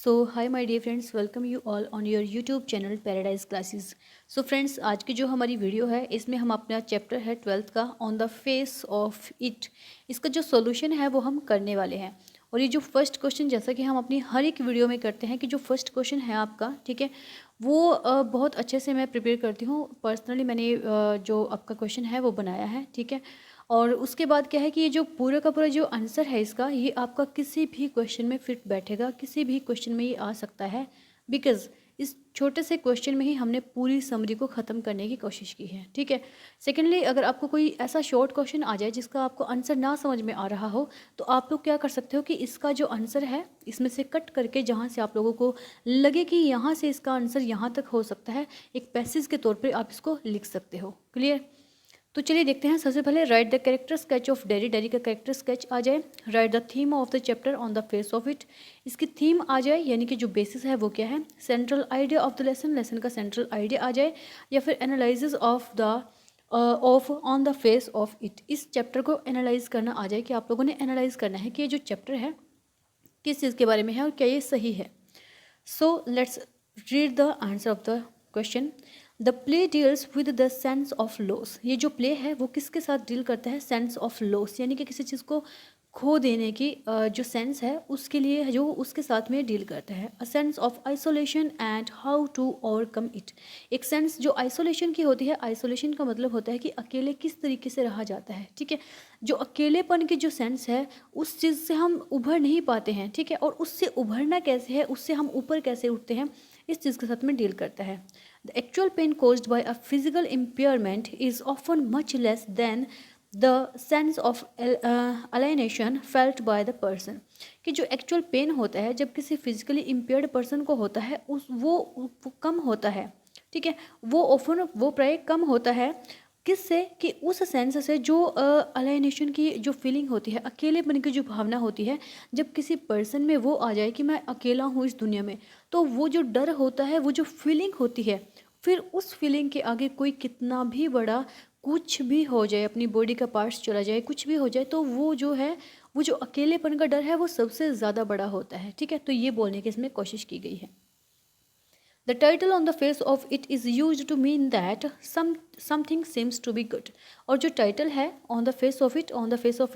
Hi my dear friends, welcome you all on your YouTube channel Paradise Classes. So friends, आज की जो हमारी video है इसमें हम अपना चैप्टर है 12th का on the face of it, इसका जो सॉल्यूशन है वो हम करने वाले हैं। और ये जो फर्स्ट क्वेश्चन, जैसा कि हम अपनी हर एक वीडियो में करते हैं कि जो फर्स्ट क्वेश्चन है आपका, ठीक है, वो बहुत अच्छे से मैं प्रिपेयर करती हूँ। पर्सनली मैंने जो आपका क्वेश्चन है वो बनाया है, ठीक है। और उसके बाद क्या है कि ये जो पूरा का पूरा जो आंसर है इसका, ये आपका किसी भी क्वेश्चन में फिट बैठेगा, किसी भी क्वेश्चन में ये आ सकता है। बिकॉज़ इस छोटे से क्वेश्चन में ही हमने पूरी समरी को ख़त्म करने की कोशिश की है, ठीक है। सेकेंडली, अगर आपको कोई ऐसा शॉर्ट क्वेश्चन आ जाए जिसका आपको आंसर ना समझ में आ रहा हो, तो आप लोग क्या कर सकते हो कि इसका जो आंसर है इसमें से कट करके, जहाँ से आप लोगों को लगे कि यहाँ से इसका आंसर यहाँ तक हो सकता है, एक पैसेज के तौर पर आप इसको लिख सकते हो। क्लियर? तो चलिए देखते हैं। सबसे पहले right the character sketch of dairy, dairy का कैरेक्टर स्केच आ जाए। Right the theme of the chapter on the face of it, इसकी थीम आ जाए, यानी कि जो बेसिस है वो क्या है। Central idea of the lesson, lesson का सेंट्रल आइडिया आ जाए। या फिर analysis of the of on the face of it, इस चैप्टर को एनालाइज करना आ जाए कि आप लोगों ने एनालाइज करना है कि ये जो चैप्टर है किस चीज़ के बारे में है और क्या ये सही है। So let's read the answer of the question. The play deals with the sense of loss, ये जो प्ले है वो किसके साथ डील करता है, सेंस ऑफ लॉस, यानी कि किसी चीज़ को खो देने की जो सेंस है उसके लिए, जो उसके साथ में डील करता है। A sense of isolation and how to overcome it, एक सेंस जो आइसोलेशन की होती है। आइसोलेशन का मतलब होता है कि अकेले किस तरीके से रहा जाता है, ठीक है। जो अकेलेपन की जो सेंस है उस चीज़ से हम उभर नहीं पाते हैं, ठीक है। और उससे उभरना कैसे है, उससे हम ऊपर कैसे उठते हैं, इस चीज़ के साथ में डील करता है। The actual pain caused by a physical impairment is often much less than the sense of alienation felt by the person, कि जो एक्चुअल पेन होता है जब किसी फिजिकली इम्पेयर्ड पर्सन को होता है वो कम होता है, ठीक है। वो ऑफन, वो प्राय कम होता है किससे, कि उस सेंस से जो अलाइनेशन की जो फीलिंग होती है, अकेलेपन की जो भावना होती है, जब किसी पर्सन में वो आ जाए कि मैं अकेला हूँ इस दुनिया में, तो वो जो डर होता है, वो जो फीलिंग होती है, फिर उस फीलिंग के आगे कोई कितना भी बड़ा कुछ भी हो जाए, अपनी बॉडी का पार्ट्स चला जाए, कुछ भी हो जाए, तो वो जो है, वो जो अकेलेपन का डर है वो सबसे ज़्यादा बड़ा होता है, ठीक है। तो ये बोलने की इसमें कोशिश की गई है। The title on the face of it is used to mean that something seems to be good. और जो टाइटल है on the face of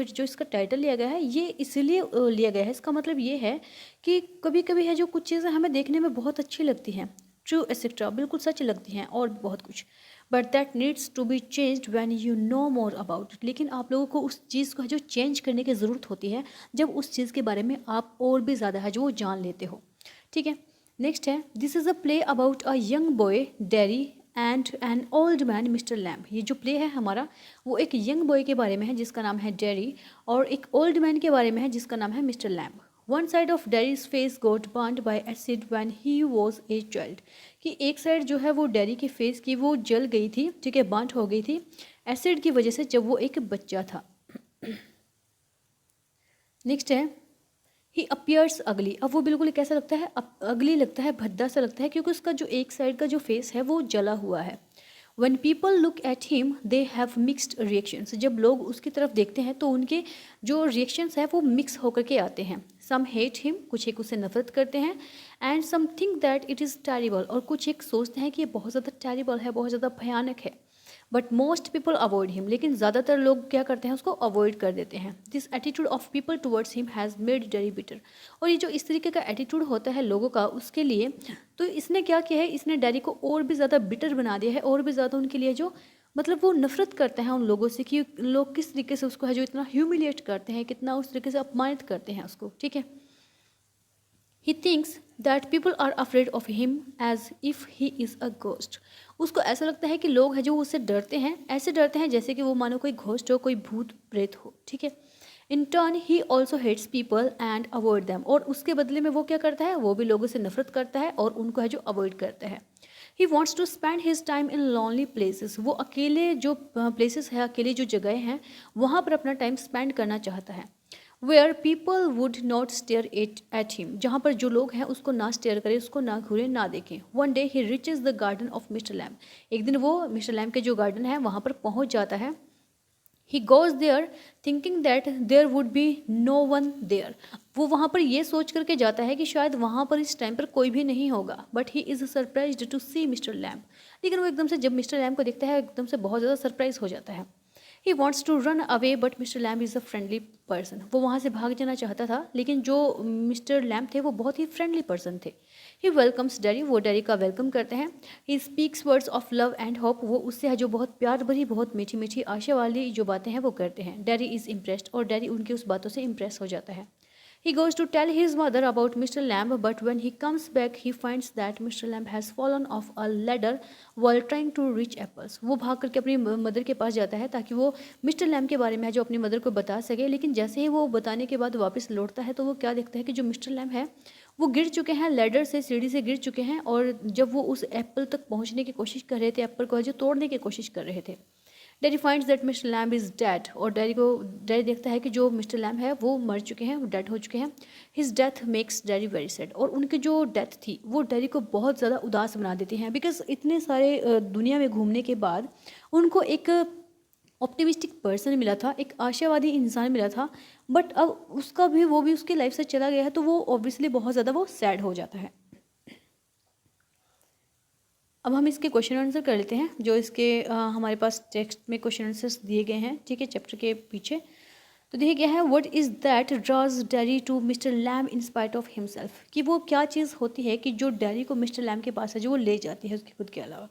it, जो इसका टाइटल लिया गया है, ये इसलिए लिया गया है, इसका मतलब ये है कि कभी कभी है जो कुछ चीज़ें हमें देखने में बहुत अच्छी लगती हैं, ट्रू एक्सेट्रा, बिल्कुल सच लगती हैं, और बहुत कुछ, but that needs to be changed when you know more about it, लेकिन आप लोगों को उस चीज़ को जो चेंज करने की ज़रूरत होती है जब उस चीज़ के बारे में आप और भी ज़्यादा है जो जान लेते हो, ठीक है। नेक्स्ट है, this is a play about a young boy dairy and an old man mister lamb. ये जो प्ले है हमारा वो एक यंग बॉय के बारे में है जिसका नाम है डेरी, और एक ओल्ड मैन के बारे में है जिसका नाम है mister Lamb. One side of Derry's face got burned by acid when he was a child, कि एक साइड जो है वो डेरी के फेस की वो जल गई थी, ठीक है, बर्न्ट हो गई थी एसिड की वजह से जब वो एक बच्चा था। नेक्स्ट है, ही अपियर्स अगली, अब वो बिल्कुल कैसा लगता है, अगली लगता है, भद्दा सा लगता है, क्योंकि उसका जो एक साइड का जो फेस है वो जला हुआ है। When people look at him, they have mixed reactions, जब लोग उसकी तरफ देखते हैं तो उनके जो रिएक्शंस है वो मिक्स होकर के आते हैं। Some hate him, कुछ एक उससे नफरत करते हैं, and some think that it is terrible, और कुछ एक सोचते हैं कि ये बहुत ज़्यादा टेरिबल है, बहुत ज़्यादा भयानक है। But most people avoid him, लेकिन ज़्यादातर लोग क्या करते हैं, उसको अवॉइड कर देते हैं। This attitude of people towards him has made dairy bitter, और ये जो इस तरीके का एटीट्यूड होता है लोगों का उसके लिए, तो इसने क्या किया है, इसने डेरी को और भी ज़्यादा बिटर बना दिया है, और भी ज़्यादा उनके लिए जो मतलब वो नफरत करते हैं उन लोगों से, कि लोग किस तरीके से उसको है जो इतना ह्यूमिलिएट करते हैं, कितना उस तरीके से अपमानित करते हैं उसको, ठीक है। He thinks that people are afraid of him as if he is a ghost. उसको ऐसा लगता है कि लोग हैं जो उससे डरते हैं, ऐसे डरते हैं जैसे कि वो मानो कोई घोस्ट हो, कोई भूत प्रेत हो, ठीक है। In turn he also hates people and avoid them, और उसके बदले में वो क्या करता है, वो भी लोगों से नफरत करता है और उनको है जो अवॉइड करता है। He wants to spend his time in lonely places, वो अकेले जो प्लेसेस है, अकेले जो जगह हैं, वहाँ पर अपना टाइम स्पेंड करना चाहता है। Where people would not stare it at him, जहाँ पर जो लोग हैं उसको ना स्टेयर करें, उसको ना घूरे, ना देखें। One day he reaches the garden of mister lamb, एक दिन वो मिस्टर लैम्ब के जो गार्डन है वहाँ पर पहुँच जाता है। He goes there thinking that there would be no one there. वो वहाँ पर ये सोच करके जाता है कि शायद वहाँ पर इस टाइम पर कोई भी नहीं होगा, but he is surprised to see mister Lamb. लेकिन वो एकदम से जब मिस्टर लैम्ब को देखता है एकदम से बहुत ज़्यादा सरप्राइज हो जाता है। He wants to run away but mister Lamb is a friendly person. वो वहाँ से भाग जाना चाहता था, लेकिन जो मिस्टर लैम्ब थे वो बहुत ही फ्रेंडली पर्सन थे। ही वेलकम्स डैरी, वो डैरी का वेलकम करते हैं। He speaks words of love and hope, वो उससे है जो बहुत प्यार भरी बहुत मीठी मीठी आशा वाली जो बातें हैं वो करते हैं। डैरी इज़ इम्प्रेस्ड, और डैरी उनकी उस बातों से इम्प्रेस हो जाता है। He goes to tell his mother about Mr. Lamb, but when he comes back, he finds that Mr. Lamb has fallen off a ladder while trying to reach apples. वो भाग करके अपनी मदर के पास जाता है ताकि वो मिस्टर लैम्ब के बारे में है जो अपनी मदर को बता सके, लेकिन जैसे ही वो बताने के बाद वापस लौटता है तो वो क्या देखता है कि जो मिस्टर लैम्ब है वो गिर चुके हैं, लैडर से, सीढ़ी से गिर चुके हैं, और जब वो उस एप्पल तक पहुंचने की कोशिश कर रहे थे, एप्पल को जो तोड़ने की कोशिश कर रहे थे। Daddy finds that mister Lamb is dead, और डैडी देखता है कि जो मिस्टर लैम्ब है वो मर चुके हैं, वो डेड हो चुके हैं। His death makes daddy very sad, और उनकी जो डेथ थी वो डैडी को बहुत ज़्यादा उदास बना देती हैं, बिकॉज इतने सारे दुनिया में घूमने के बाद उनको एक ऑप्टिमिस्टिक पर्सन मिला था, एक आशावादी इंसान मिला था, बट अब उसका भी वो भी उसकी लाइफ से चला गया है, तो वो ऑब्वियसली बहुत ज़्यादा वो सैड हो जाता है। अब हम इसके क्वेश्चन आंसर कर लेते हैं जो इसके हमारे पास टेक्स्ट में क्वेश्चन आंसर्स दिए गए हैं, ठीक है, चैप्टर के पीछे। तो देखिए क्या है, what is that draws Derry to mister Lamb in spite of himself, कि वो क्या चीज़ होती है कि जो डैरी को मिस्टर लैम्ब के पास है जो वो ले जाती है उसके खुद के अलावा।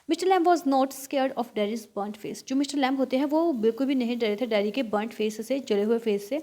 Mister Lamb was not scared of Derry's burnt face, जो मिस्टर लैम्ब होते हैं वो बिल्कुल भी नहीं डरे थे डैरी के बर्न्ट फेस से, जले हुए फेस से।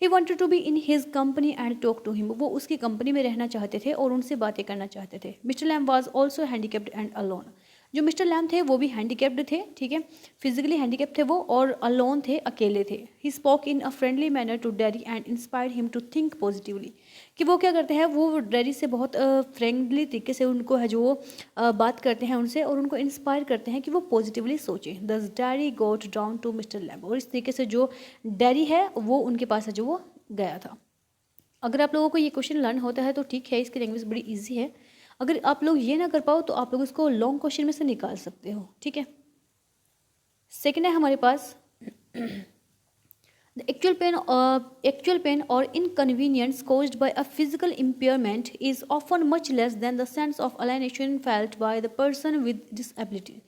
He wanted to be in his company and talk to him, वो उसकी कंपनी में रहना चाहते थे और उनसे बातें करना चाहते थे। Mister Lamb was also handicapped and alone, जो मिस्टर लैम्ब थे वो भी हैंडीकेप्ड थे, ठीक है, फिजिकली हैंडीकेप्ड थे वो, और अलोन थे, अकेले थे। He spoke in a friendly manner to Derry and inspired him to think positively, कि वो क्या करते हैं, वो डैरी से बहुत फ्रेंडली तरीके से उनको है जो बात करते हैं उनसे, और उनको इंस्पायर करते हैं कि वो पॉजिटिवली सोचें। Thus Derry got down to mister Lamb, और इस तरीके से जो डैरी है वो उनके पास है जो वो गया था। अगर आप लोगों को ये क्वेश्चन लर्न होता है तो ठीक है, इसकी लैंग्वेज बड़ी ईजी है। अगर आप लोग ये ना कर पाओ तो आप लोग इसको लॉन्ग क्वेश्चन में से निकाल सकते हो, ठीक है। सेकेंड है हमारे पास The actual pain or inconvenience caused by a physical impairment is often much less than the sense of alienation felt by the person with disability,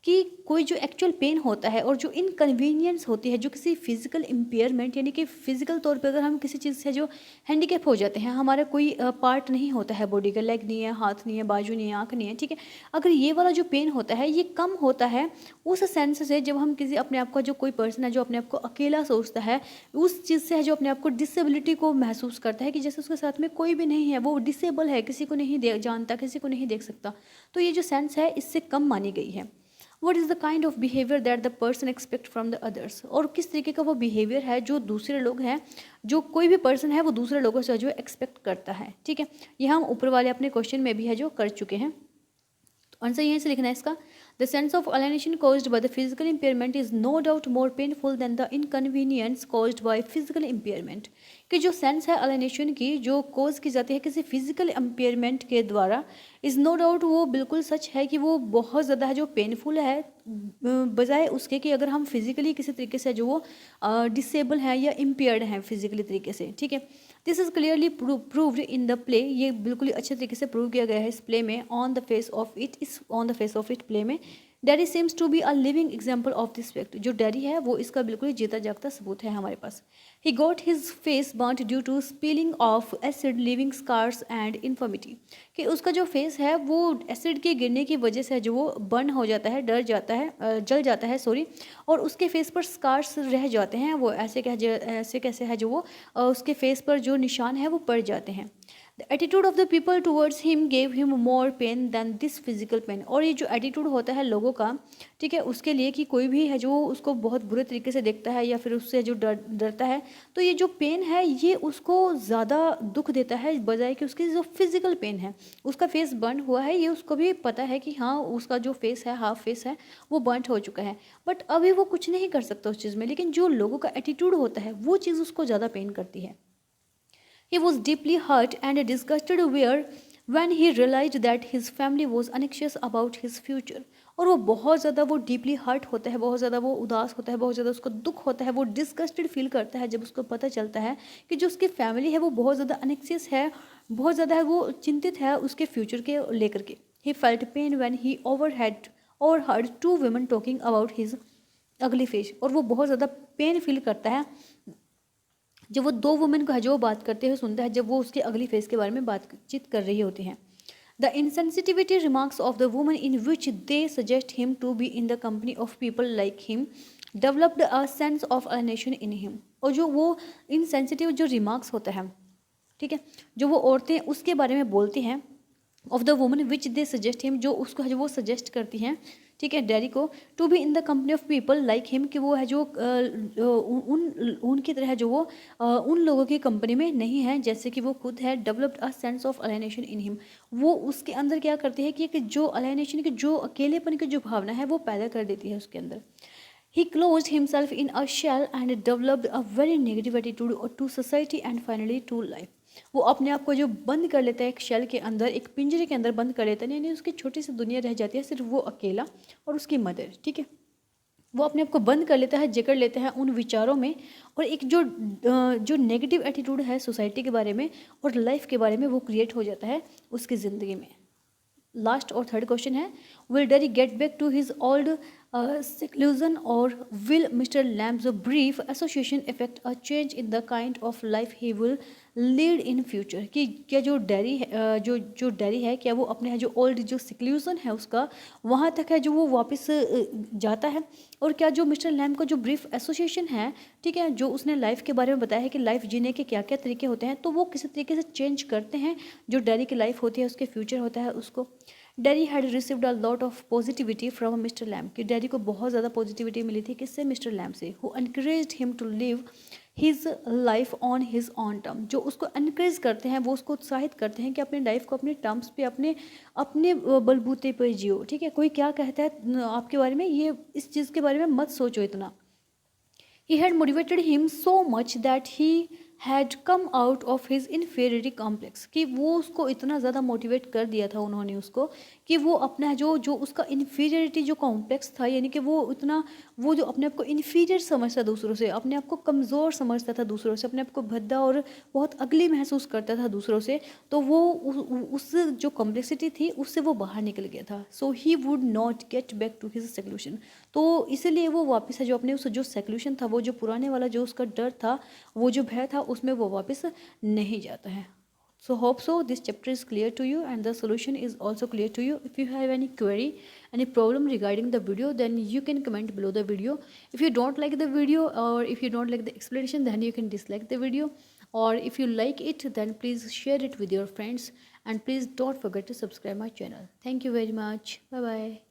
कि कोई जो एक्चुअल पेन होता है और जो इनकन्वीनियंस होती है जो किसी फिजिकल इम्पेयरमेंट, यानी कि फिजिकल तौर पे अगर हम किसी चीज़ से जो हैंडीकैप हो जाते हैं, हमारा कोई पार्ट नहीं होता है बॉडी का, लेग नहीं है, हाथ नहीं है, बाजू नहीं है, आँख नहीं है, ठीक है, अगर ये वाला जो पेन होता है ये कम होता है उस सेंस से जब हम किसी अपने आप का जो कोई पर्सन है जो अपने आप को अकेला सोचता है, उस चीज़ से है जो अपने आप को डिसेबिलिटी को महसूस करता है कि जैसे उसके साथ में कोई भी नहीं है, वो डिसेबल है, किसी को नहीं जानता, किसी को नहीं देख सकता, तो ये जो सेंस है इससे कम मानी गई है। What is the kind of behaviour that the person expect from the others, और किस तरीके का वो बिहेवियर है जो दूसरे लोग हैं, जो कोई भी पर्सन है वो दूसरे लोगों से जो एक्सपेक्ट करता है, ठीक है। ये हम ऊपर वाले अपने क्वेश्चन में भी है जो कर चुके हैं, तो आंसर यहीं से लिखना है इसका। The sense of alienation caused by the physical impairment is no doubt more painful than the inconvenience caused by physical impairment, कि जो सेंस है alienation की जो कोज की जाती है किसी फिजिकल इम्पेयरमेंट के द्वारा, इज़ नो डाउट, वो बिल्कुल सच है कि वो बहुत ज़्यादा है जो पेनफुल है बजाय उसके कि अगर हम फिजिकली किसी तरीके से जो वो डिसेबल हैं या इम्पेयर्ड हैं फिजिकली तरीके से, ठीक है। This is clearly proved in the play, ये बिल्कुल ही अच्छे तरीके से प्रूव किया गया है इस प्ले में। On the face of it play में daddy seems to be a living example of this fact, जो डैडी है वो इसका बिल्कुल ही जीता जागता सबूत है हमारे पास। ही गॉट हिज फेस बर्nt due to spilling of acid living scars and infirmity, कि उसका जो फेस है वो एसिड के गिरने की वजह से जो वो बर्न हो जाता है, जल जाता है सॉरी, और उसके फेस पर स्कार्स रह जाते हैं, वो ऐसे कैसे है जो वो उसके फेस पर जो निशान है वो पड़ जाते हैं। The attitude of the people towards him gave him more pain than this physical pain, और ये जो एटीट्यूड होता है लोगों का, ठीक है, उसके लिए कि कोई भी है जो उसको बहुत बुरे तरीके से देखता है या फिर उससे जो डरता है, तो ये जो पेन है ये उसको ज़्यादा दुख देता है बजाय कि उसकी जो फिजिकल पेन है, उसका फेस बर्न हुआ है, ये उसको भी पता है कि हाँ उसका जो फेस है, हाफ फेस है, वो बर्न हो चुका है, बट अभी वो कुछ नहीं कर सकता उस चीज़ में, लेकिन जो लोगों का एटीट्यूड होता है वो चीज़ उसको ज़्यादा पेन करती है। He was deeply hurt and disgusted when he realized that his family was anxious about his future, और वो बहुत ज़्यादा वो डीपली हर्ट होता है, बहुत ज़्यादा वो उदास होता है, बहुत ज़्यादा उसको दुख होता है, वो डिस्गस्टेड फील करता है जब उसको पता चलता है कि जो उसकी फैमिली है वो बहुत ज़्यादा अनेक्सियस है, बहुत ज़्यादा है वो चिंतित है उसके फ्यूचर के लेकर के। He felt pain when he overheard two women talking about his ugly face. और वो बहुत ज़्यादा पेन फील करता है जब वो दो वुमेन को है जो बात करते हुए सुनता है, जब वो उसके अगली फेज के बारे में बातचीत कर रही होती हैं। The insensitivity remarks of the woman in which they suggest him to be in the company of people like him developed a sense of alienation in him। और जो वो insensitive जो remarks होता है, ठीक है, जो वो औरतें उसके बारे में बोलती हैं, of the woman which they suggest him, जो उसको है जो वो सजेस्ट करती हैं, ठीक है, डैडी को, to be in the company of people like him, कि वो है जो उनकी तरह जो वो उन लोगों की कंपनी में नहीं है जैसे कि वो खुद है। Developed a sense of alienation in him, वो उसके अंदर क्या करती है कि जो अलाइनेशन की जो अकेलेपन की जो भावना है वो पैदा कर देती है उसके अंदर। He closed himself in a shell and developed a very negative attitude to society and finally to life। वो अपने आप को जो बंद कर लेता है एक शेल के अंदर, एक पिंजरे के अंदर बंद कर लेता है, यानी उसकी छोटी सी दुनिया रह जाती है, सिर्फ वो अकेला और उसकी मदर, ठीक है। वो अपने आप को बंद कर लेता है, जकड़ लेता है उन विचारों में, और एक जो नेगेटिव एटीट्यूड है सोसाइटी के बारे में और लाइफ के बारे में वो क्रिएट हो जाता है उसकी ज़िंदगी में। लास्ट और थर्ड क्वेश्चन है, will Derry get back to his old seclusion or will Mr. Lamb's brief association affect a change in the kind of life he will lead in future। कि क्या जो डैरी है जो dairy है, क्या वो अपने जो ओल्ड जो सिक्लूजन है उसका वहाँ तक है जो वो वापस जाता है, और क्या जो मिस्टर लैम्ब का जो ब्रीफ एसोसिएशन है, ठीक है, जो उसने लाइफ के बारे में बताया है कि लाइफ जीने के क्या क्या तरीके होते हैं, तो वो किसी तरीके से चेंज करते हैं जो डैरी की लाइफ होती है उसके फ्यूचर होता है उसको। Derry had received a lot of positivity from mister Lamb, कि डैडी को बहुत ज़्यादा पॉजिटिविटी मिली थी किससे, मिस्टर लैम्ब से। Who encouraged him to live his life on his own term, जो उसको एनकरेज करते हैं, वो उसको उत्साहित करते हैं कि अपनी लाइफ को अपने टर्म्स पे, अपने अपने बलबूते पे जियो, ठीक है। कोई क्या कहता है आपके बारे में, ये इस चीज़ के बारे में मत सोचो इतना। He had motivated him so much that he had come out of his inferiority complex, कि वो उसको इतना ज़्यादा मोटिवेट कर दिया था उन्होंने उसको कि वो अपना जो उसका इन्फीरियरिटी जो कॉम्प्लेक्स था, यानी कि वो इतना वो जो अपने आप को इन्फीरियर समझता दूसरों से, अपने आप को कमज़ोर समझता था दूसरों से, अपने आप को भद्दा और बहुत अगली महसूस करता था दूसरों से, तो वो उस जो कॉम्प्लेक्सिटी थी उससे वो बाहर निकल गया था। So he would not get back to his seclusion, तो इसीलिए वो वापस है जो अपने उस जो सेक्लूशन था, वो जो पुराने वाला जो उसका डर था, वो जो भय था, उसमें वो वापस नहीं जाता है। So hope so this chapter is clear to you and the solution is also clear to you. If you have any query, any problem regarding the video, then you can comment below the video. If you don't like the video or if you don't like the explanation, then you can dislike the video. Or if you like it, then please share it with your friends and please don't forget to subscribe my channel. Thank you very much. Bye bye.